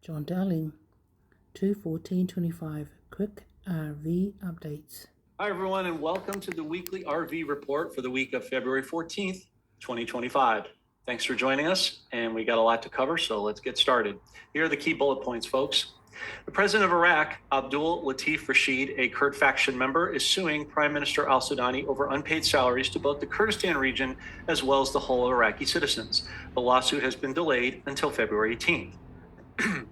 John Dowling, 2/14/25. Quick RV updates. Hi, everyone, and welcome to the weekly RV report for the week of February 14th, 2025. Thanks for joining us, and we got a lot to cover, so let's get started. Here are the key bullet points, folks. The president of Iraq, Abdul Latif Rashid, a Kurd faction member, is suing Prime Minister al-Sudani over unpaid salaries to both the Kurdistan region as well as the whole Iraqi citizens. The lawsuit has been delayed until February 18th.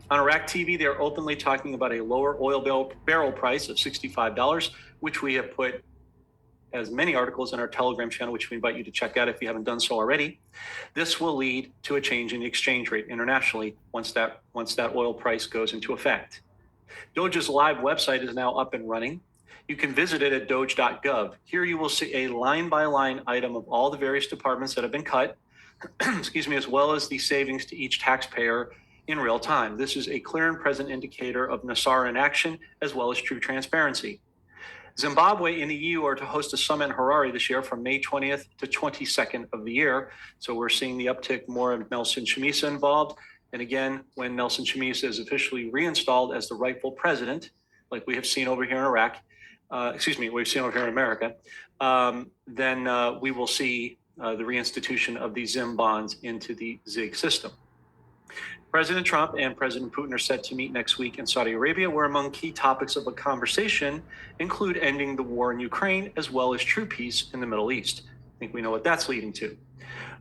On Iraq TV, they're openly talking about a lower oil barrel price of $65, which we have put as many articles in our Telegram channel, which we invite you to check out if you haven't done so already. This will lead to a change in the exchange rate internationally once that oil price goes into effect. Doge's live website is now up and running. You can visit it at doge.gov. Here you will see a line-by-line item of all the various departments that have been cut, as well as the savings to each taxpayer in real time. This is a clear and present indicator of Nasara in action, as well as true transparency. Zimbabwe and the EU are to host a summit in Harare this year from May 20th to 22nd of the year. So we're seeing the uptick more of Nelson Chamisa involved. And again, when Nelson Chamisa is officially reinstalled as the rightful president, like we have seen over here in Iraq, we've seen over here in America, then we will see the reinstitution of the Zim bonds into the Zig system. President Trump and President Putin are set to meet next week in Saudi Arabia, where among key topics of the conversation include ending the war in Ukraine, as well as true peace in the Middle East. I think we know what that's leading to.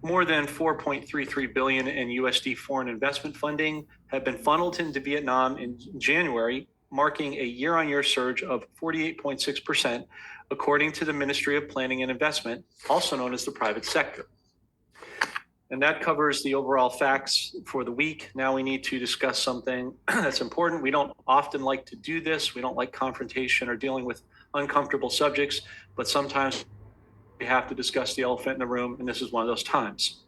More than $4.33 billion in USD foreign investment funding have been funneled into Vietnam in January, marking a year-on-year surge of 48.6%, according to the Ministry of Planning and Investment, also known as the private sector. And that covers the overall facts for the week. Now we need to discuss something that's important. We don't often like to do this. We don't like confrontation or dealing with uncomfortable subjects, but sometimes we have to discuss the elephant in the room, and this is one of those times.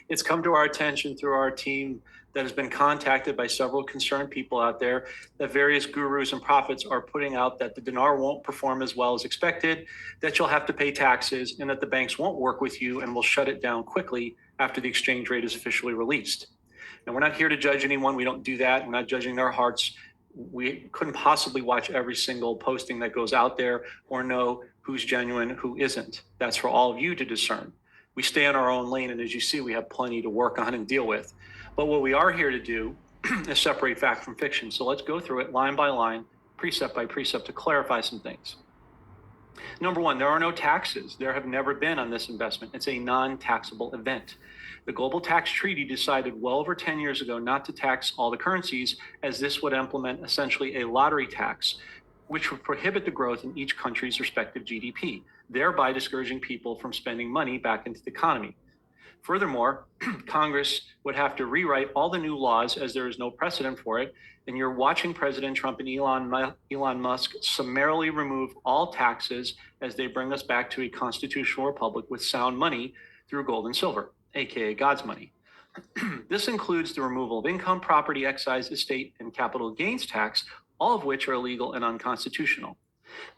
It's come to our attention through our team that has been contacted by several concerned people out there that various gurus and prophets are putting out that the dinar won't perform as well as expected, that you'll have to pay taxes, and that the banks won't work with you and will shut it down quickly after the exchange rate is officially released. And we're not here to judge anyone. We don't do that. We're not judging their hearts. We couldn't possibly watch every single posting that goes out there or know who's genuine, who isn't. That's for all of you to discern. We stay in our own lane, and as you see, we have plenty to work on and deal with. But what we are here to do is separate fact from fiction. So let's go through it line by line, precept by precept, to clarify some things. Number one, there are no taxes. There have never been on this investment. It's a non-taxable event. The Global Tax Treaty decided well over 10 years ago not to tax all the currencies, as this would implement essentially a lottery tax, which would prohibit the growth in each country's respective GDP, thereby discouraging people from spending money back into the economy. Furthermore, Congress would have to rewrite all the new laws, as there is no precedent for it, and you're watching President Trump and Elon Musk summarily remove all taxes as they bring us back to a constitutional republic with sound money through gold and silver, aka God's money. This includes the removal of income, property, excise, estate, and capital gains tax, all of which are illegal and unconstitutional.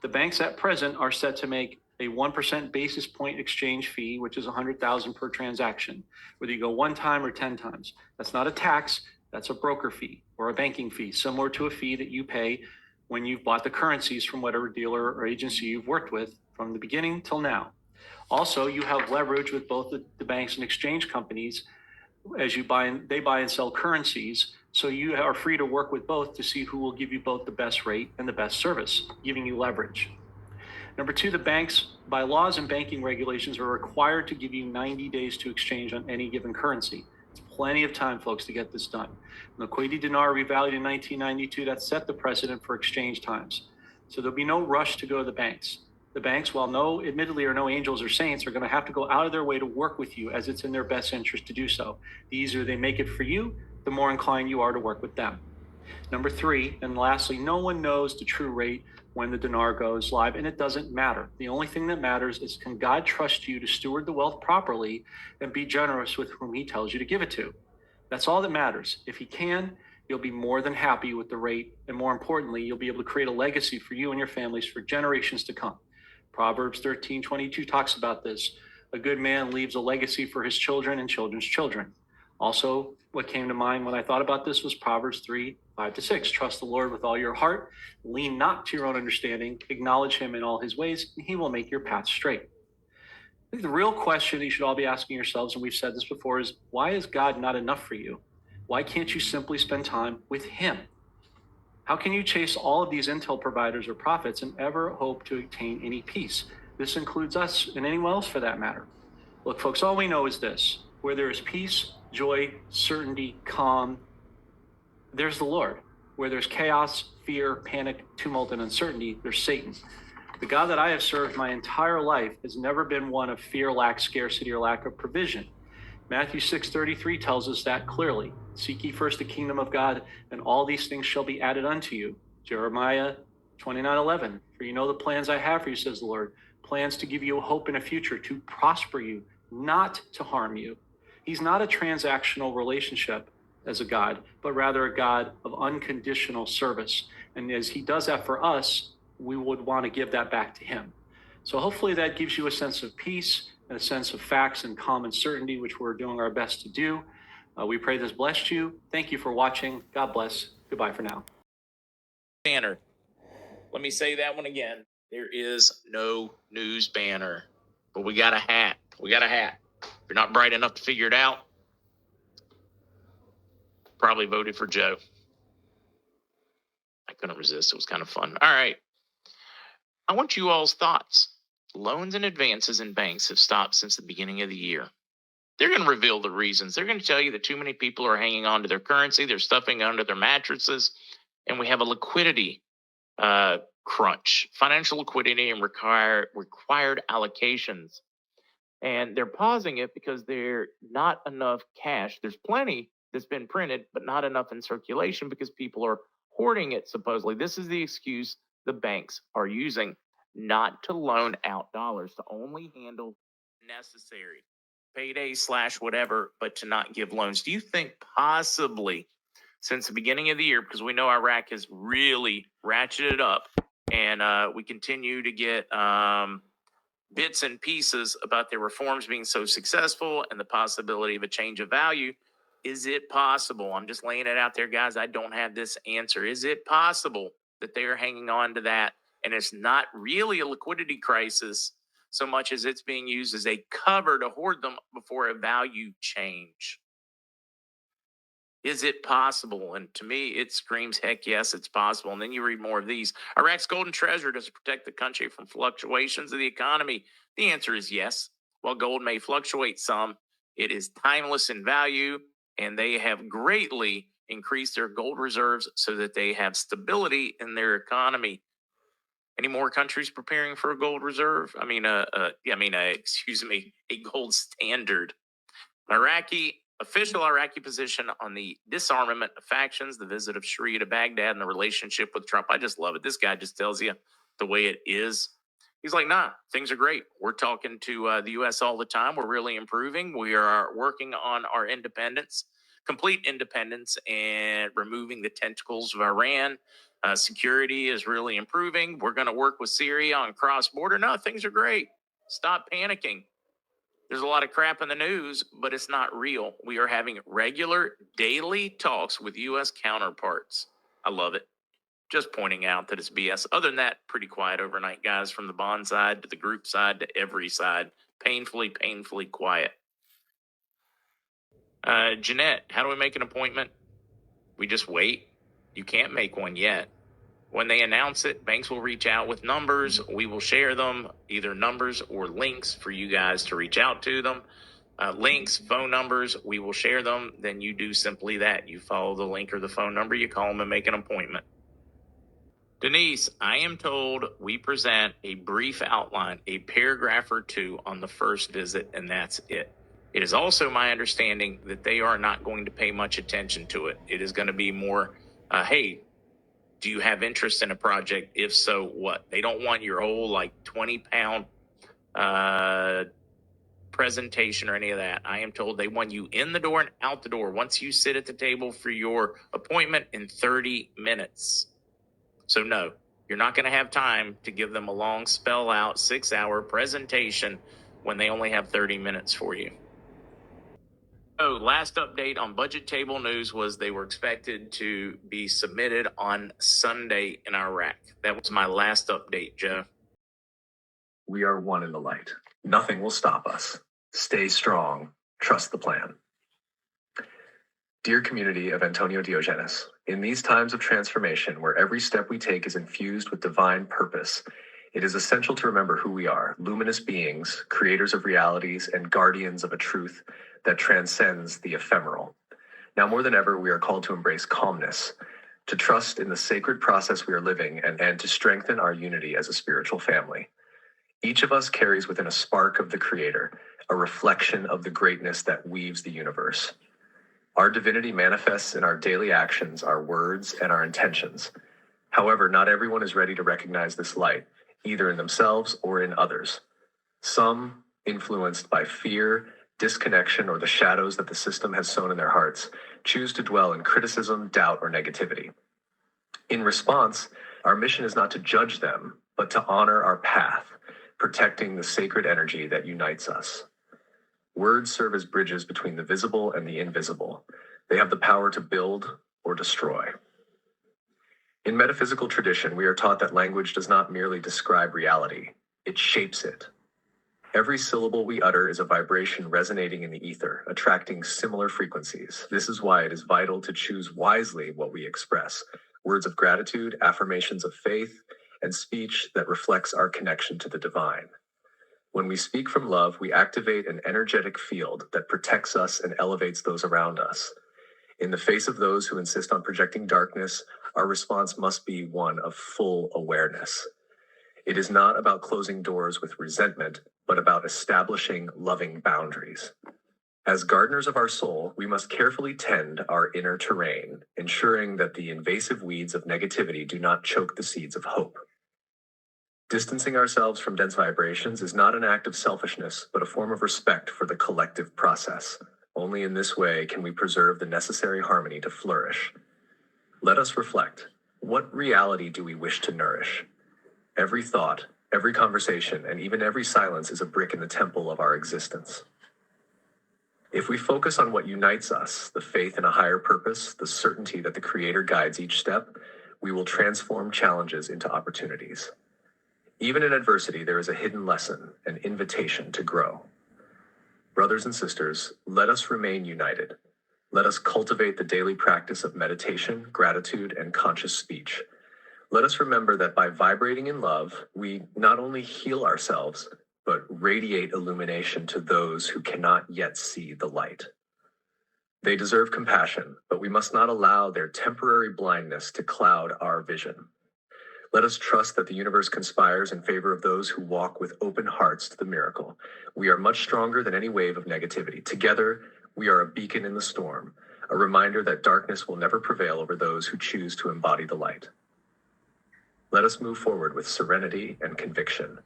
The banks at present are set to make a 1% basis point exchange fee, which is $100,000 per transaction, whether you go one time or 10 times. That's not a tax, that's a broker fee or a banking fee, similar to a fee that you pay when you've bought the currencies from whatever dealer or agency you've worked with from the beginning till now. Also, you have leverage with both the banks and exchange companies as they buy and sell currencies. So you are free to work with both to see who will give you both the best rate and the best service, giving you leverage. Number two, the banks, by laws and banking regulations, are required to give you 90 days to exchange on any given currency. It's plenty of time, folks, to get this done. The Kuwaiti dinar revalued in 1992, that set the precedent for exchange times. So there'll be no rush to go to the banks. The banks, while admittedly are no angels or saints, are going to have to go out of their way to work with you, as it's in their best interest to do so. The easier they make it for you, the more inclined you are to work with them. Number three, and lastly, no one knows the true rate when the dinar goes live, and it doesn't matter. The only thing that matters is, can God trust you to steward the wealth properly and be generous with whom he tells you to give it to? That's all that matters. If he can, you'll be more than happy with the rate, and more importantly, you'll be able to create a legacy for you and your families for generations to come. Proverbs 13:22 talks about this. A good man leaves a legacy for his children and children's children. Also, what came to mind when I thought about this was Proverbs 3:5-6. Trust the Lord with all your heart, lean not to your own understanding, acknowledge him in all his ways, and he will make your path straight. I think the real question you should all be asking yourselves, and we've said this before, is why is God not enough for you? Why can't you simply spend time with him? How can you chase all of these intel providers or prophets and ever hope to attain any peace? This includes us and anyone else for that matter. Look, folks, all we know is this: where there is peace, joy, certainty, calm, there's the Lord. Where there's chaos, fear, panic, tumult, and uncertainty, there's Satan. The God that I have served my entire life has never been one of fear, lack, scarcity, or lack of provision. Matthew 6:33 tells us that clearly. Seek ye first the kingdom of God, and all these things shall be added unto you. Jeremiah 29:11. For you know the plans I have for you, says the Lord. Plans to give you a hope and a future, to prosper you, not to harm you. He's not a transactional relationship as a God, but rather a God of unconditional service. And as he does that for us, we would want to give that back to him. So hopefully that gives you a sense of peace and a sense of facts and common certainty, which we're doing our best to do. We pray this blessed you. Thank you for watching. God bless. Goodbye for now. Banner. Let me say that one again. There is no news banner, but we got a hat. We got a hat. If you're not bright enough to figure it out, probably voted for Joe. I couldn't resist. It was kind of fun. All right. I want you all's thoughts. Loans and advances in banks have stopped since the beginning of the year. They're going to reveal the reasons. They're going to tell you that too many people are hanging on to their currency. They're stuffing it under their mattresses. And we have a liquidity crunch, financial liquidity and required allocations. And they're pausing it because there's not enough cash. There's plenty that's been printed, but not enough in circulation because people are hoarding it, supposedly. This is the excuse the banks are using, not to loan out dollars, to only handle necessary payday / whatever, but to not give loans. Do you think possibly since the beginning of the year, because we know Iraq has really ratcheted up and we continue to get bits and pieces about their reforms being so successful and the possibility of a change of value. Is it possible? I'm just laying it out there, guys. I don't have this answer. Is it possible that they are hanging on to that and it's not really a liquidity crisis so much as it's being used as a cover to hoard them before a value change? Is it possible? And to me, it screams, heck yes, it's possible. And then you read more of these. Iraq's golden treasure, does it protect the country from fluctuations of the economy? The answer is yes. While gold may fluctuate some, it is timeless in value, and they have greatly increased their gold reserves so that they have stability in their economy. Any more countries preparing for a gold reserve? A gold standard. Official Iraqi position on the disarmament of factions, the visit of Sharia to Baghdad, and the relationship with Trump. I just love it. This guy just tells you the way it is. He's like, nah, things are great. We're talking to the U.S. all the time. We're really improving. We are working on our independence, complete independence, and removing the tentacles of Iran. Security is really improving. We're going to work with Syria on cross-border. No, things are great. Stop panicking. There's a lot of crap in the news, but it's not real. We are having regular daily talks with U.S. counterparts. I love it. Just pointing out that it's BS. Other than that, pretty quiet overnight, guys, from the bond side to the group side to every side. Painfully quiet. Jeanette, how do we make an appointment? We just wait. You can't make one yet. When they announce it, banks will reach out with numbers. We will share them, either numbers or links for you guys to reach out to them. Links, phone numbers, we will share them. Then you do simply that. You follow the link or the phone number, you call them and make an appointment. Denise, I am told we present a brief outline, a paragraph or two on the first visit, and that's it. It is also my understanding that they are not going to pay much attention to it. It is going to be more, hey, do you have interest in a project? If so, what? They don't want your whole 20-pound presentation or any of that. I am told they want you in the door and out the door once you sit at the table for your appointment in 30 minutes. So no, you're not going to have time to give them a long spell out 6-hour presentation when they only have 30 minutes for you. So last update on budget table news was they were expected to be submitted on Sunday in Iraq. That was my last update, Joe. We are one in the light. Nothing will stop us. Stay strong. Trust the plan. Dear community of Antonio Diogenes, in these times of transformation where every step we take is infused with divine purpose, it is essential to remember who we are, luminous beings, creators of realities, and guardians of a truth that transcends the ephemeral. Now more than ever, we are called to embrace calmness, to trust in the sacred process we are living, and to strengthen our unity as a spiritual family. Each of us carries within a spark of the Creator, a reflection of the greatness that weaves the universe. Our divinity manifests in our daily actions, our words, and our intentions. However, not everyone is ready to recognize this light, either in themselves or in others. Some, influenced by fear, disconnection, or the shadows that the system has sown in their hearts, choose to dwell in criticism, doubt, or negativity. In response, our mission is not to judge them, but to honor our path, protecting the sacred energy that unites us. Words serve as bridges between the visible and the invisible. They have the power to build or destroy. In metaphysical tradition, we are taught that language does not merely describe reality, it shapes it. Every syllable we utter is a vibration resonating in the ether, attracting similar frequencies. This is why it is vital to choose wisely what we express. Words of gratitude, affirmations of faith, and speech that reflects our connection to the divine. When we speak from love, we activate an energetic field that protects us and elevates those around us. In the face of those who insist on projecting darkness, our response must be one of full awareness. It is not about closing doors with resentment, but about establishing loving boundaries. As gardeners of our soul, we must carefully tend our inner terrain, ensuring that the invasive weeds of negativity do not choke the seeds of hope. Distancing ourselves from dense vibrations is not an act of selfishness, but a form of respect for the collective process. Only in this way can we preserve the necessary harmony to flourish. Let us reflect. What reality do we wish to nourish? Every thought, every conversation, and even every silence is a brick in the temple of our existence. If we focus on what unites us, the faith in a higher purpose, the certainty that the Creator guides each step, we will transform challenges into opportunities. Even in adversity, there is a hidden lesson, an invitation to grow. Brothers and sisters, let us remain united. Let us cultivate the daily practice of meditation, gratitude, and conscious speech. Let us remember that by vibrating in love, we not only heal ourselves, but radiate illumination to those who cannot yet see the light. They deserve compassion, but we must not allow their temporary blindness to cloud our vision. Let us trust that the universe conspires in favor of those who walk with open hearts to the miracle. We are much stronger than any wave of negativity. Together, we are a beacon in the storm, a reminder that darkness will never prevail over those who choose to embody the light. Let us move forward with serenity and conviction.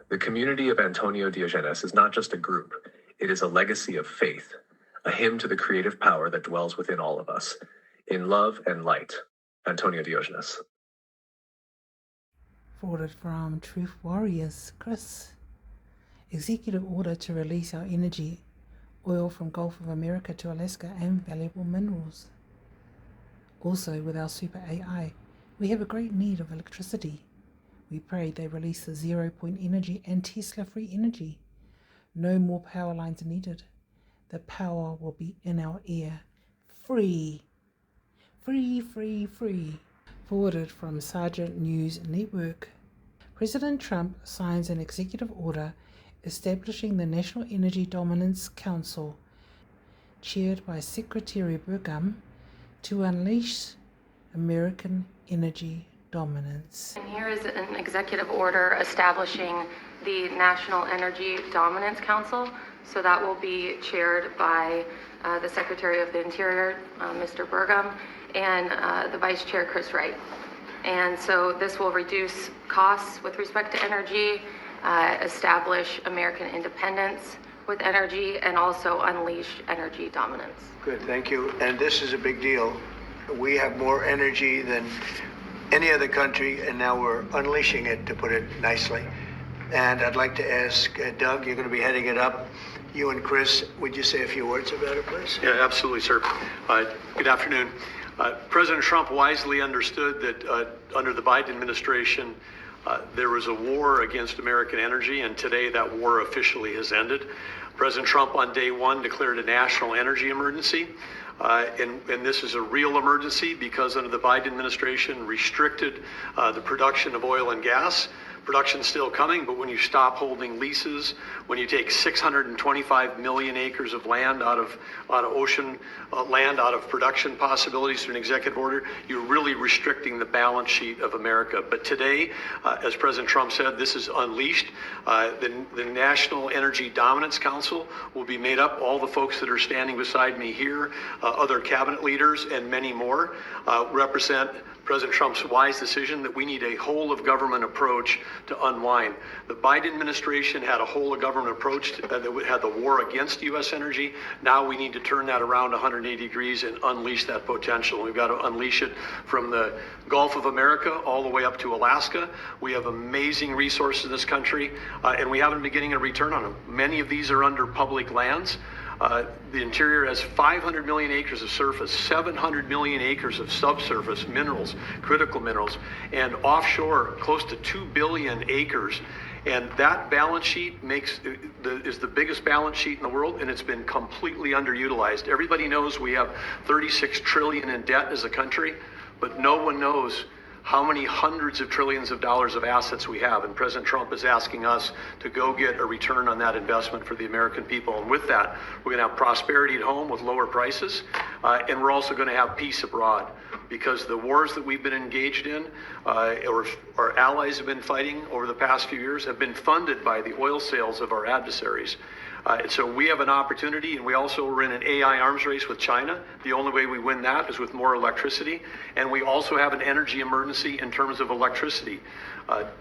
The community of Antonio Diogenes is not just a group, it is a legacy of faith, a hymn to the creative power that dwells within all of us. In love and light, Antonio Diogenes. Forwarded from Truth Warriors, Chris. Executive order to release our energy, oil from Gulf of America to Alaska, and valuable minerals. Also, with our super AI, we have a great need of electricity. We pray they release the 0 point energy and Tesla-free energy. No more power lines needed. The power will be in our ear. Free. Free, free, free. Forwarded from Sergeant News Network. President Trump signs an executive order establishing the National Energy Dominance Council, chaired by Secretary Burgum, to unleash American energy dominance. And here is an executive order establishing the National Energy Dominance Council. So that will be chaired by the Secretary of the Interior, Mr. Burgum, and the Vice Chair, Chris Wright. And so this will reduce costs with respect to energy, establish American independence with energy, and also unleash energy dominance. Good, thank you. And this is a big deal. We have more energy than any other country, and now we're unleashing it, to put it nicely. And I'd like to ask Doug, you're going to be heading it up. You and Chris, would you say a few words about it, please? Yeah, absolutely, sir. Good afternoon. President Trump wisely understood that under the Biden administration, there was a war against American energy, and today that war officially has ended. President Trump on day one declared a national energy emergency. And this is a real emergency because under the Biden administration restricted the production of oil and gas. Production's still coming, but when you stop holding leases, when you take 625 million acres of land out of ocean land, out of production possibilities through an executive order, you're really restricting the balance sheet of America. But today, as President Trump said, this is unleashed. The National Energy Dominance Council will be made up, all the folks that are standing beside me here, other cabinet leaders and many more, represent President Trump's wise decision that we need a whole of government approach to unwind. The Biden administration had a whole of government approach that had the war against U.S. energy. Now we need to turn that around 180 degrees and unleash that potential. We've got to unleash it from the Gulf of America all the way up to Alaska. We have amazing resources in this country, and we haven't been getting a return on them. Many of these are under public lands. The interior has 500 million acres of surface, 700 million acres of subsurface minerals, critical minerals, and offshore close to 2 billion acres. And that balance sheet is the biggest balance sheet in the world, and it's been completely underutilized. Everybody knows we have 36 trillion in debt as a country, but no one knows how many hundreds of trillions of dollars of assets we have. And President Trump is asking us to go get a return on that investment for the American people. And with that, we're going to have prosperity at home with lower prices. And we're also going to have peace abroad, because the wars that we've been engaged in, or our allies have been fighting over the past few years, have been funded by the oil sales of our adversaries. And so we have an opportunity, and we also are in an AI arms race with China. The only way we win that is with more electricity. And we also have an energy emergency in terms of electricity.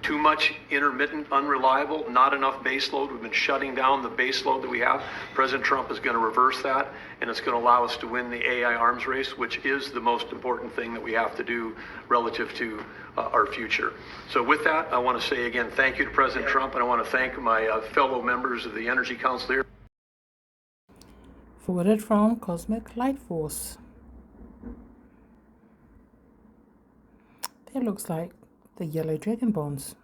Too much intermittent, unreliable, not enough base load. We've been shutting down the base load that we have. President Trump is going to reverse that, and it's going to allow us to win the AI arms race, which is the most important thing that we have to do relative to our future. So with that, I want to say again, thank you to President Trump, and I want to thank my fellow members of the Energy Council here. Forwarded from Cosmic Light Force. That looks like the yellow dragon bonds.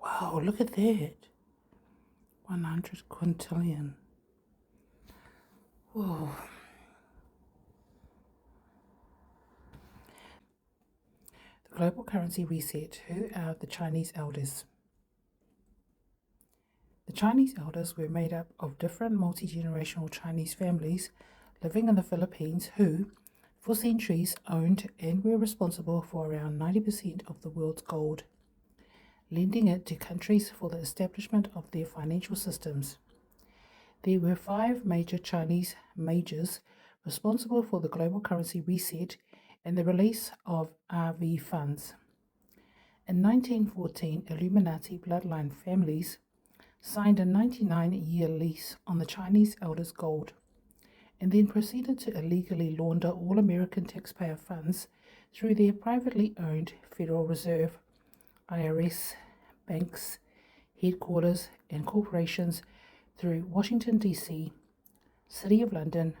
Wow, look at that. 100 quintillion. Whoa. The global currency reset. Who are the Chinese elders? The Chinese elders were made up of different multi-generational Chinese families living in the Philippines who, for centuries, owned and were responsible for around 90% of the world's gold, lending it to countries for the establishment of their financial systems. There were 5 major Chinese majors responsible for the global currency reset and the release of RV funds. In 1914, Illuminati bloodline families signed a 99-year lease on the Chinese elders' gold, and then proceeded to illegally launder all American taxpayer funds through their privately owned Federal Reserve, IRS, banks, headquarters, and corporations through Washington, D.C., City of London,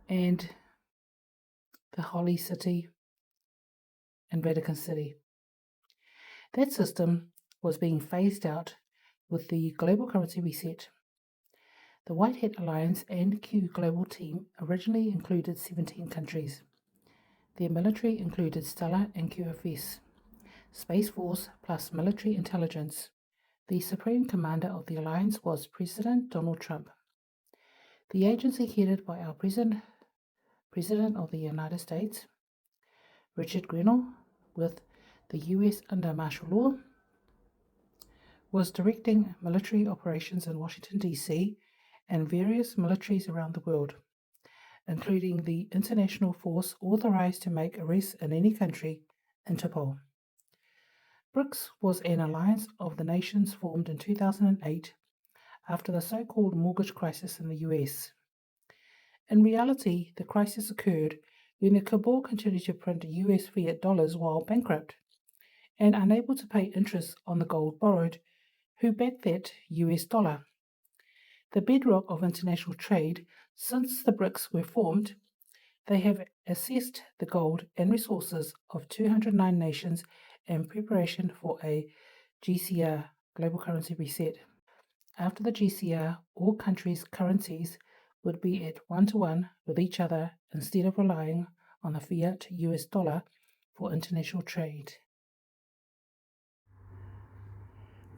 and the Holy City and Vatican City. That system was being phased out with the global currency reset. The White Hat Alliance and Q Global Team originally included 17 countries. Their military included Stellar and QFS, Space Force plus military intelligence. The supreme commander of the alliance was President Donald Trump. The agency headed by our President of the United States, Richard Grenell, with the US under martial law, was directing military operations in Washington, D.C., and various militaries around the world, including the international force authorized to make arrests in any country, Interpol. BRICS was an alliance of the nations formed in 2008 after the so-called mortgage crisis in the US. In reality, the crisis occurred when the cabal continued to print US fiat dollars while bankrupt and unable to pay interest on the gold borrowed, who back that US dollar. The bedrock of international trade since the BRICS were formed, they have assessed the gold and resources of 209 nations in preparation for a GCR, Global Currency Reset. After the GCR, all countries' currencies would be at 1-to-1 with each other instead of relying on the fiat US dollar for international trade.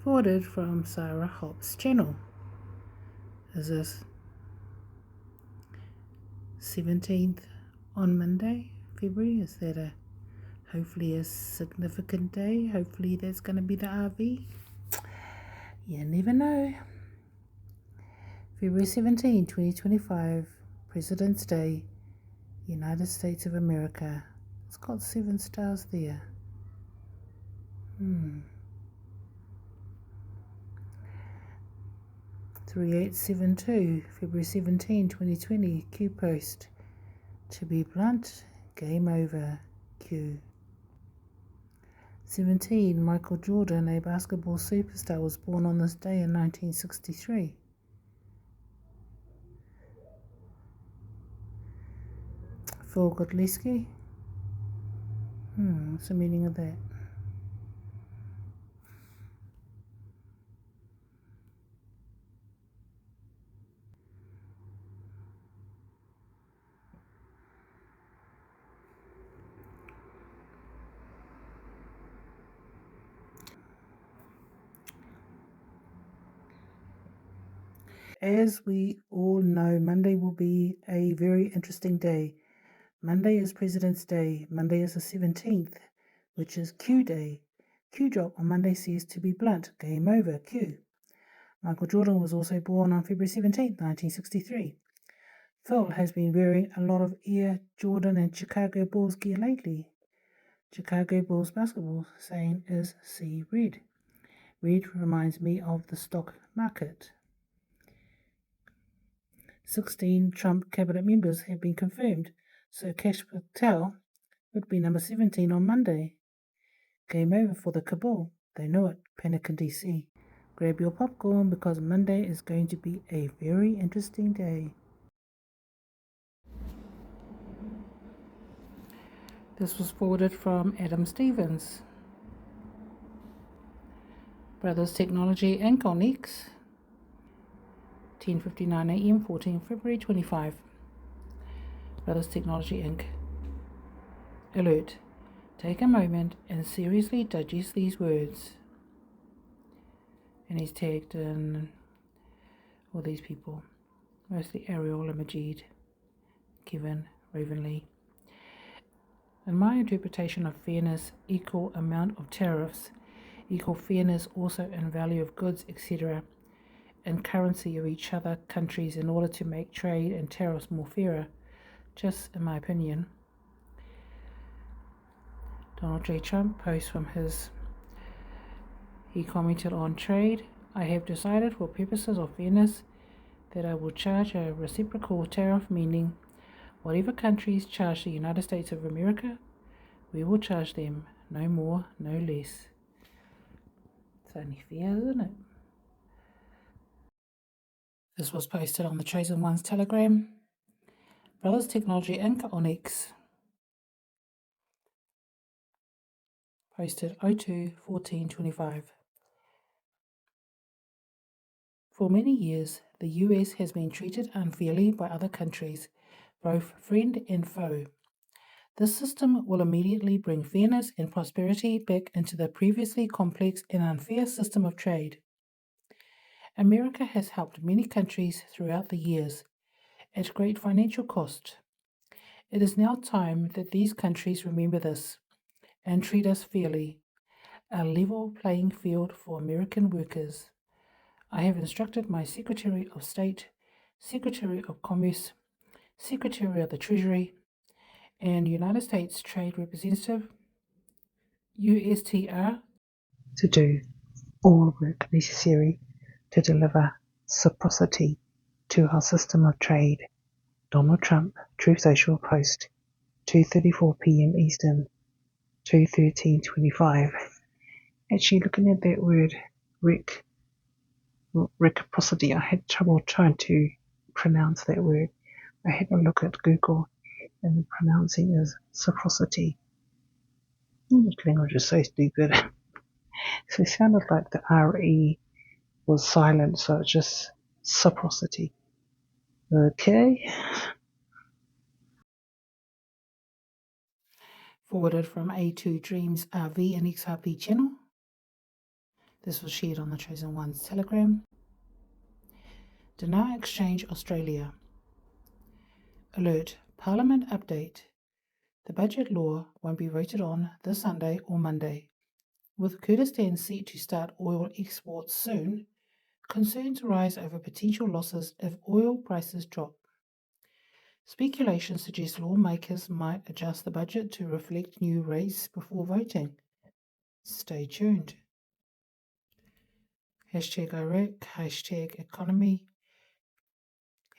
Forwarded from Sarah Hopp's channel. Is this 17th on Monday, February? Is that hopefully a significant day? Hopefully that's going to be the RV. You never know. February 17, 2025, President's Day, United States of America. It's got 7 stars there. 3872, February 17, 2020, Q post. To be blunt, game over, Q. 17, Michael Jordan, a basketball superstar, was born on this day in 1963. Phil Godleski. What's the meaning of that? As we all know, Monday will be a very interesting day. Monday is President's Day. Monday is the 17th, which is Q Day. Q drop on Monday says to be blunt, game over, Q. Michael Jordan was also born on February 17th, 1963. Phil has been wearing a lot of Air Jordan and Chicago Bulls gear lately. Chicago Bulls basketball saying is see red. Red reminds me of the stock market. 16 Trump cabinet members have been confirmed, so Kash Patel would be number 17 on Monday. Game over for the cabal. They know it. Panic in DC. Grab your popcorn because Monday is going to be a very interesting day. This was forwarded from Adam Stevens. Brothers Technology Inc. on X. 10:59 a.m. 14 February 25. Brothers Technology Inc. Alert. Take a moment and seriously digest these words. And he's tagged in all these people. Mostly Ariel and Majid, Kevin, Ravenly. In my interpretation of fairness, equal amount of tariffs, equal fairness also in value of goods, etc., and currency of each other countries in order to make trade and tariffs more fairer, just in my opinion. Donald J. Trump posts from he commented on trade. I have decided for purposes of fairness that I will charge a reciprocal tariff, meaning whatever countries charge the United States of America, we will charge them, no more, no less. It's only fair, isn't it? This was posted on the Chosen Ones Telegram. Brothers Technology Inc. on X. Posted 02/14/25. For many years, the US has been treated unfairly by other countries, both friend and foe. This system will immediately bring fairness and prosperity back into the previously complex and unfair system of trade. America has helped many countries throughout the years, at great financial cost. It is now time that these countries remember this and treat us fairly, a level playing field for American workers. I have instructed my Secretary of State, Secretary of Commerce, Secretary of the Treasury, and United States Trade Representative, USTR, to do all work necessary to deliver reciprocity to our system of trade. Donald Trump, Truth Social Post, 2:34 p.m. Eastern, 2/13/25. Actually, looking at that word, Rick, reciprocity. I had trouble trying to pronounce that word. I had a look at Google, and the pronouncing is reciprocity. English language is so stupid. So it sounded like the RE was silent, so it's just reciprocity. Okay. Forwarded from A2 Dreams RV and XRP channel. This was shared on the Chosen One's Telegram. Dinar Exchange Australia. Alert. Parliament update. The budget law won't be voted on this Sunday or Monday. With Kurdistan set to start oil exports soon, concerns rise over potential losses if oil prices drop. Speculation suggests lawmakers might adjust the budget to reflect new rates before voting. Stay tuned. Hashtag Iraq, hashtag economy,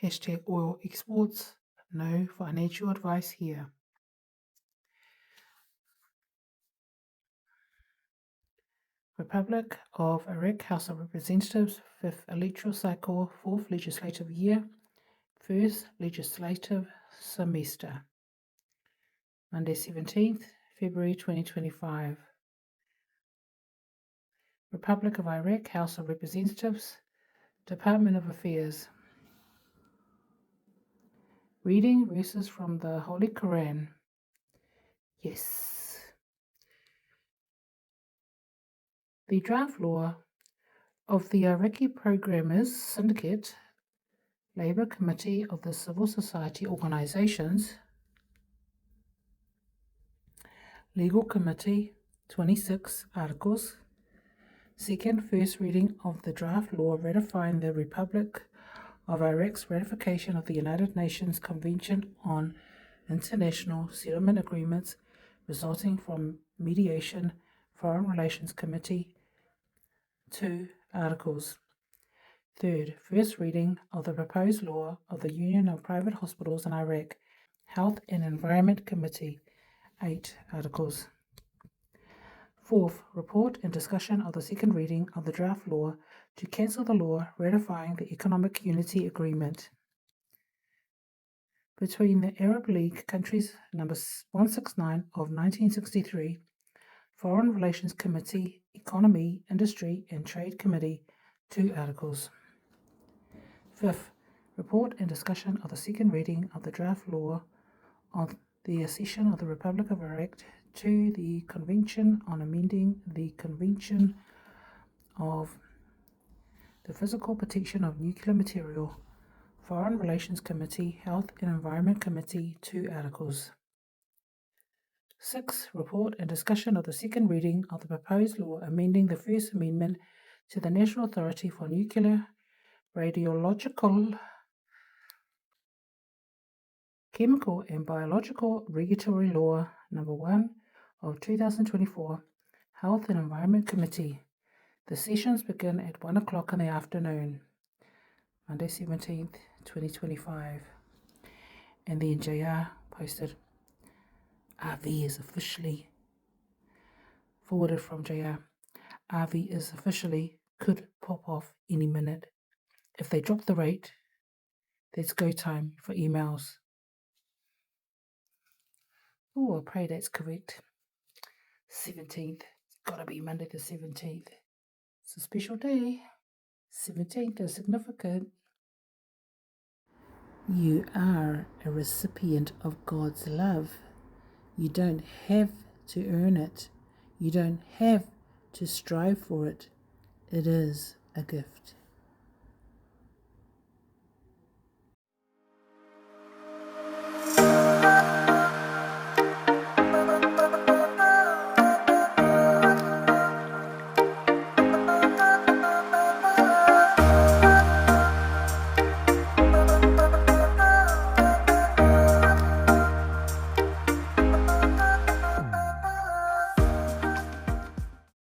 hashtag oil exports. No financial advice here. Republic of Iraq House of Representatives, 5th electoral cycle, 4th legislative year, 1st legislative semester. Monday, 17th February 2025. Republic of Iraq House of Representatives, Department of Affairs. Reading verses from the Holy Quran. Yes. The draft law of the Iraqi Programmers Syndicate, Labour Committee of the Civil Society Organisations, Legal Committee, 26 articles. Second, first reading of the draft law ratifying the Republic of Iraq's ratification of the United Nations Convention on International Settlement Agreements resulting from mediation, Foreign Relations Committee, 2 articles. Third, first reading of the proposed law of the Union of Private Hospitals in Iraq, Health and Environment Committee, 8 articles. Fourth, report and discussion of the second reading of the draft law to cancel the law ratifying the Economic Unity Agreement between the Arab League countries number 169 of 1963, Foreign Relations Committee, Economy, Industry and Trade Committee, 2 articles. Fifth, report and discussion of the second reading of the draft law of the accession of the Republic of Iraq to the Convention on amending the Convention of the Physical Protection of Nuclear Material, Foreign Relations Committee, Health and Environment Committee, 2 articles. 6. Report and discussion of the second reading of the proposed law amending the First Amendment to the National Authority for Nuclear, Radiological, Chemical and Biological Regulatory Law Number 1 of 2024, Health and Environment Committee. The sessions begin at 1 o'clock in the afternoon, Monday 17th, 2025. And then JR posted, RV is officially, forwarded from JR, RV is officially, could pop off any minute. If they drop the rate, there's go time for emails. Oh, I pray that's correct. 17th. It's gotta be Monday the 17th. It's a special day. 17th is significant. You are a recipient of God's love. You don't have to earn it. You don't have to strive for it. It is a gift.